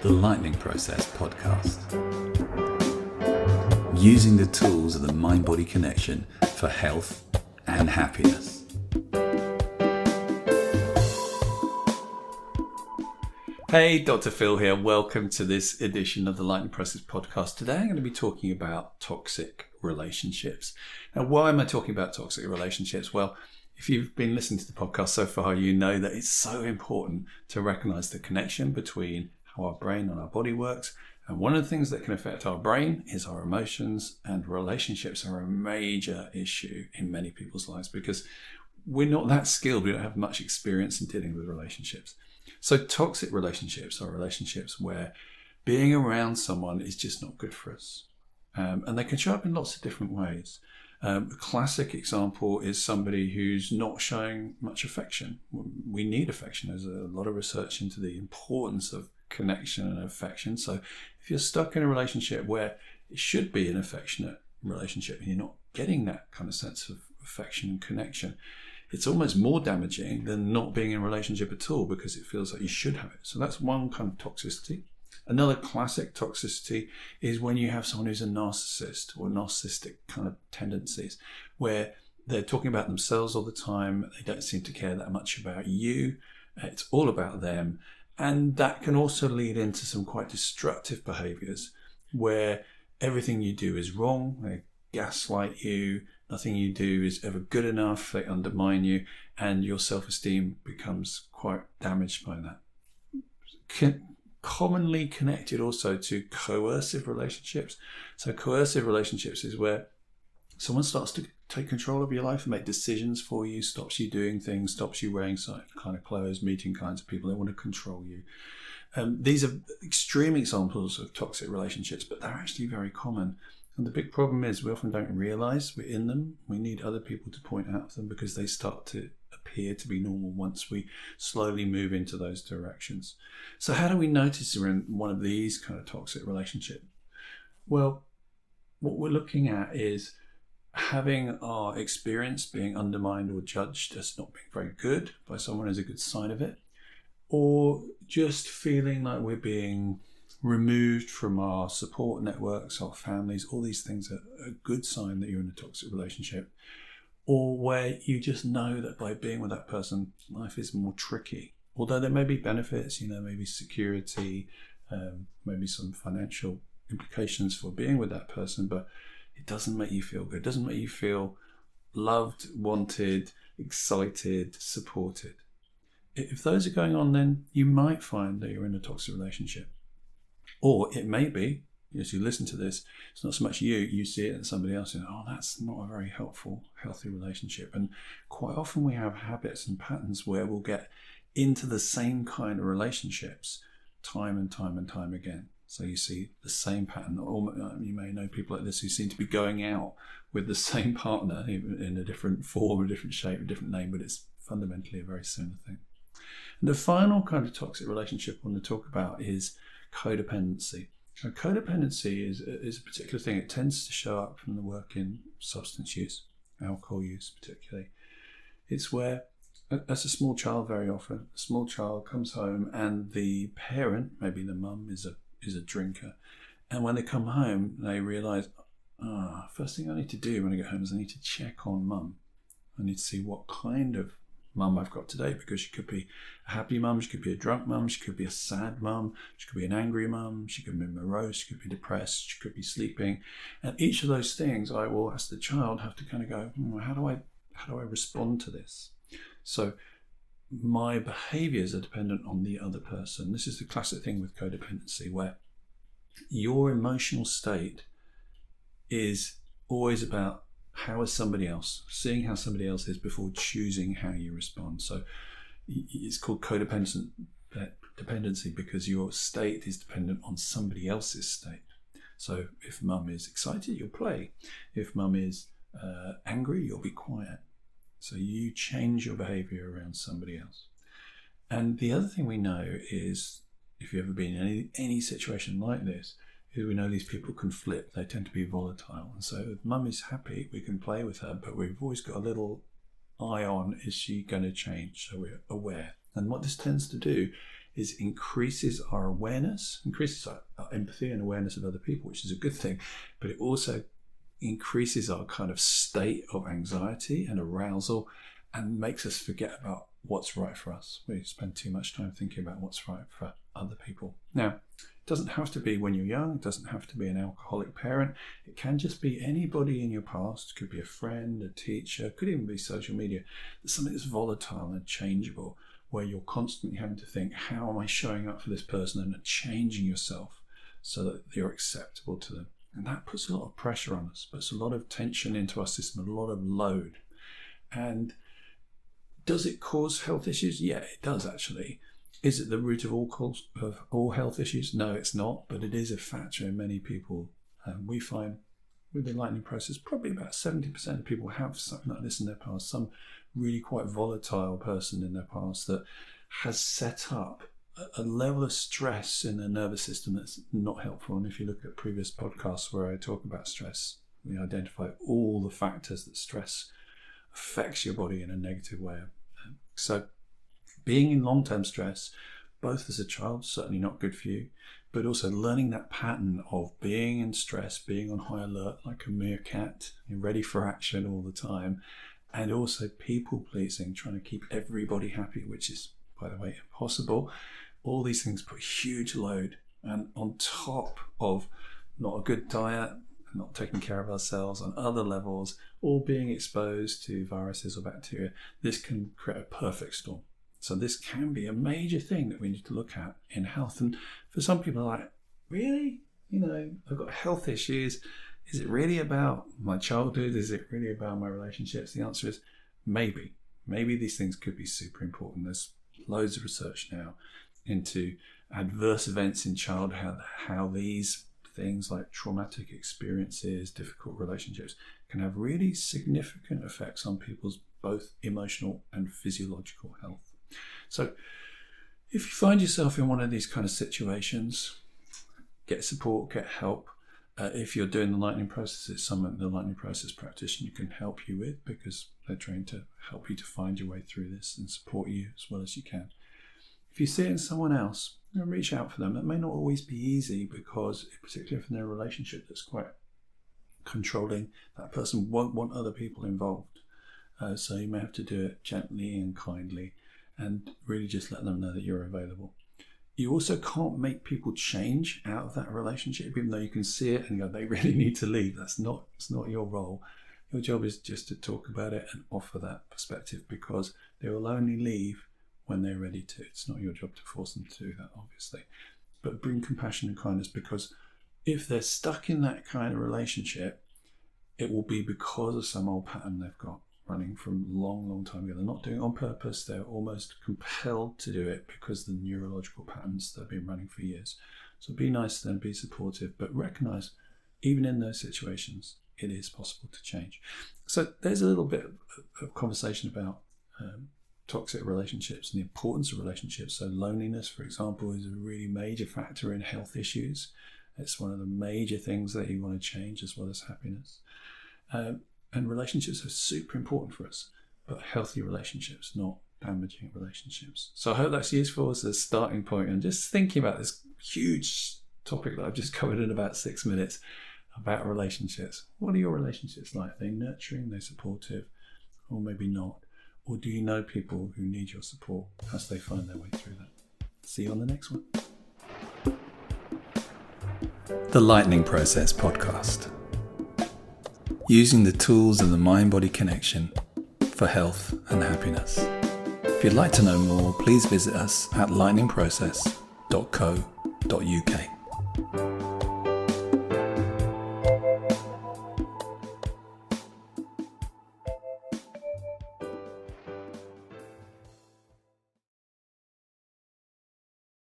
the Lightning Process podcast. Using the tools of the mind-body connection for health and happiness. Hey, Dr. Phil here. Welcome to this edition of the Lightning Process podcast. Today I'm going to be talking about toxic relationships. Now, why am I talking about toxic relationships? Well, if you've been listening to the podcast so far, you know that it's so important to recognize the connection between how our brain and our body works. And one of the things that can affect our brain is our emotions, and relationships are a major issue in many people's lives because we're not that skilled. We don't have much experience in dealing with relationships. So toxic relationships are relationships where being around someone is just not good for us. And they can show up in lots of different ways. A classic example is somebody who's not showing much affection. We need affection. There's a lot of research into the importance of connection and affection. So if you're stuck in a relationship where it should be an affectionate relationship and you're not getting that kind of sense of affection and connection, it's almost more damaging than not being in a relationship at all because it feels like you should have it. So that's one kind of toxicity. Another classic toxicity is when you have someone who's a narcissist or narcissistic kind of tendencies, where they're talking about themselves all the time. They don't seem to care that much about you. It's all about them. And that can also lead into some quite destructive behaviors where everything you do is wrong. They gaslight you. Nothing you do is ever good enough. They undermine you, and your self-esteem becomes quite damaged by that. Commonly connected also to coercive relationships. So coercive relationships is where someone starts to take control of your life and make decisions for you, stops you doing things, stops you wearing certain kind of clothes, meeting kinds of people. They want to control you. These are extreme examples of toxic relationships, but they're actually very common. And the big problem is we often don't realize we're in them. We need other people to point out to them because they start to appear to be normal once we slowly move into those directions. So how do we notice we're in one of these kind of toxic relationships? Well, what we're looking at is having our experience being undermined or judged as not being very good by someone is a good sign of it, or just feeling like we're being removed from our support networks, our families. All these things are a good sign that you're in a toxic relationship. Or where you just know that by being with that person, life is more tricky. Although there may be benefits, maybe security, maybe some financial implications for being with that person, but it doesn't make you feel good. It doesn't make you feel loved, wanted, excited, supported. If those are going on, then you might find that you're in a toxic relationship. Or it may be, as you listen to this, it's not so much you see it in somebody else, that's not a very helpful, healthy relationship. And quite often we have habits and patterns where we'll get into the same kind of relationships time and time and time again. So you see the same pattern. You may know people like this who seem to be going out with the same partner in a different form, a different shape, a different name, but it's fundamentally a very similar thing. And the final kind of toxic relationship I want to talk about is codependency. So codependency is a particular thing. It tends to show up from the work in substance use, alcohol use particularly. It's where, as a small child, very often, a small child comes home and the parent, maybe the mum, is a drinker. And when they come home, they realise, first thing I need to do when I get home is I need to check on mum. I need to see what kind of mum I've got today, because she could be a happy mum, she could be a drunk mum, she could be a sad mum, she could be an angry mum, she could be morose, she could be depressed, she could be sleeping. And each of those things I will, as the child, have to kind of go, how do I respond to this? So my behaviours are dependent on the other person. This is the classic thing with codependency, where your emotional state is always about how is somebody else, seeing how somebody else is before choosing how you respond. So it's called codependency because your state is dependent on somebody else's state. So if mum is excited, you'll play. If mum is angry, you'll be quiet. So you change your behavior around somebody else. And the other thing we know is, if you've ever been in any situation like this, we know these people can flip. They tend to be volatile. And so if mum is happy, we can play with her, but we've always got a little eye on, is she going to change? So we're aware. And what this tends to do is increases our awareness, increases our empathy and awareness of other people, which is a good thing, but it also increases our kind of state of anxiety and arousal and makes us forget about what's right for us. We spend too much time thinking about what's right for other people. Now, it doesn't have to be when you're young. It doesn't have to be an alcoholic parent. It can just be anybody in your past. It could be a friend, a teacher, it could even be social media. There's something that's volatile and changeable, where you're constantly having to think, how am I showing up for this person, and changing yourself so that you're acceptable to them. And that puts a lot of pressure on us, puts a lot of tension into our system, a lot of load. And does it cause health issues? Yeah, it does actually. Is it the root of all health issues? No, it's not, but it is a factor in many people. We find with the lightning process, probably about 70% of people have something like this in their past, some really quite volatile person in their past that has set up a level of stress in their nervous system that's not helpful. And if you look at previous podcasts where I talk about stress, we identify all the factors that stress affects your body in a negative way. So being in long-term stress, both as a child, certainly not good for you, but also learning that pattern of being in stress, being on high alert like a meerkat, you're ready for action all the time, and also people-pleasing, trying to keep everybody happy, which is, by the way, impossible. All these things put huge load, and on top of not a good diet, not taking care of ourselves on other levels, or being exposed to viruses or bacteria, this can create a perfect storm. So this can be a major thing that we need to look at in health. And for some people are like, really? I've got health issues. Is it really about my childhood? Is it really about my relationships? The answer is maybe. Maybe these things could be super important. There's loads of research now into adverse events in childhood, how these things like traumatic experiences, difficult relationships can have really significant effects on people's both emotional and physiological health. So if you find yourself in one of these kind of situations, get support, get help. If you're doing the lightning process, it's something the lightning process practitioner can help you with, because they're trained to help you to find your way through this and support you as well as you can. If you see it in someone else, reach out for them. That may not always be easy, because particularly if they're in a relationship that's quite controlling, that person won't want other people involved. So you may have to do it gently and kindly, and really just let them know that you're available. You also can't make people change out of that relationship, even though you can see it and go, they really need to leave. It's not your role. Your job is just to talk about it and offer that perspective, because they will only leave when they're ready to. It's not your job to force them to do that, obviously. But bring compassion and kindness, because if they're stuck in that kind of relationship, it will be because of some old pattern they've got running from a long time ago. They're not doing it on purpose. They're almost compelled to do it because the neurological patterns that have been running for years. So be nice to them, be supportive, but recognize even in those situations, it is possible to change. So there's a little bit of conversation about toxic relationships and the importance of relationships. So loneliness, for example, is a really major factor in health issues. It's one of the major things that you want to change, as well as happiness. And relationships are super important for us, but healthy relationships, not damaging relationships. So I hope that's useful as a starting point, and just thinking about this huge topic that I've just covered in about 6 minutes about relationships. What are your relationships like? Are they nurturing? Are they supportive? Or maybe not? Or do you know people who need your support as they find their way through that? See you on the next one. The Lightning Process Podcast. Using the tools of the mind-body connection for health and happiness. If you'd like to know more, please visit us at lightningprocess.co.uk.